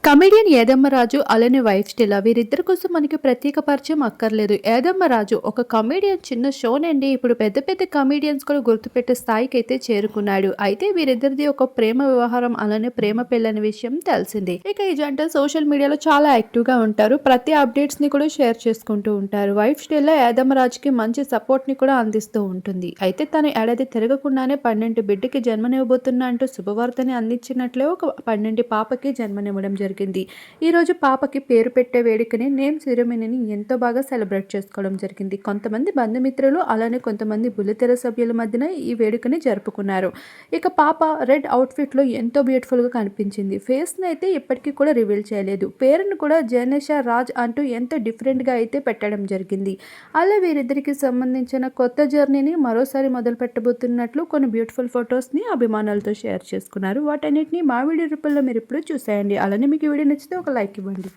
Comedian ఏదమ్మరాజు అలానే wife Stella వీరిద్దరి కోసం మనకి ప్రత్యేక పరిచయం అక్కర్లేదు. ఏదమ్మరాజు ఒక కమెడియన్ చిన్న షో నుండి ఇప్పుడు పెద్ద పెద్ద కమెడియన్స్ కూడా గుర్తుపెట్టే స్థాయికి అయితే చేరుకున్నాడు. అయితే వీరిద్దరిది ఒక ప్రేమ వ్యవహారం అలానే ప్రేమ పెళ్ళని విషయం తెలిసిందే. ఇక ఈ జంట సోషల్ మీడియాలో చాలా యాక్టివ్ గా ఉంటారు. ప్రతి అప్డేట్స్ ని కూడా షేర్ చేసుకుంటూ ఉంటారు. వైఫ్ స్టెల్లా ఏదమ్మరాజుకి మంచి సపోర్ట్ ని కూడా అందిస్తూ ఉంటుంది. అయితే తను ఏడాది తిరగకుండానే 12 బిడ్డకి జన్మనివ్వబోతున్నా అంటూ శుభవార్తని అందించినట్లే ఒక 12 పాపకి జన్మనివ్వడం జరిగింది. ఈరోజు పాపకి పేరు పెట్టే వేడుకని నేమ్ సెరమనీని ఎంతో బాగా సెలబ్రేట్ చేసుకోవడం జరిగింది. కొంతమంది బంధుమిత్రులు అలానే కొంతమంది బుల్లితెర సభ్యుల మధ్యన ఈ వేడుకని జరుపుకున్నారు. ఇక పాప రెడ్ అవుట్ఫిట్ లో ఎంతో బ్యూటిఫుల్ గా కనిపించింది. ఫేస్ ని అయితే ఇప్పటికీ కూడా రివీల్ చేయలేదు. పేరును కూడా జనేషా రాజ్ అంటూ ఎంతో డిఫరెంట్ గా అయితే పెట్టడం జరిగింది. అలా వీరిద్దరికి సంబంధించిన కొత్త జర్నీని మరోసారి మొదలు పెట్టబోతున్నట్లు కొన్ని బ్యూటిఫుల్ ఫొటోస్ ని అభిమానులతో షేర్ చేసుకున్నారు. వాటన్నిటిని మా వీడియో రూపంలో మీరు ఇప్పుడు చూసేయండి. అలానే మీకు ఈ వీడియో నచ్చితే ఒక లైక్ ఇవ్వండి.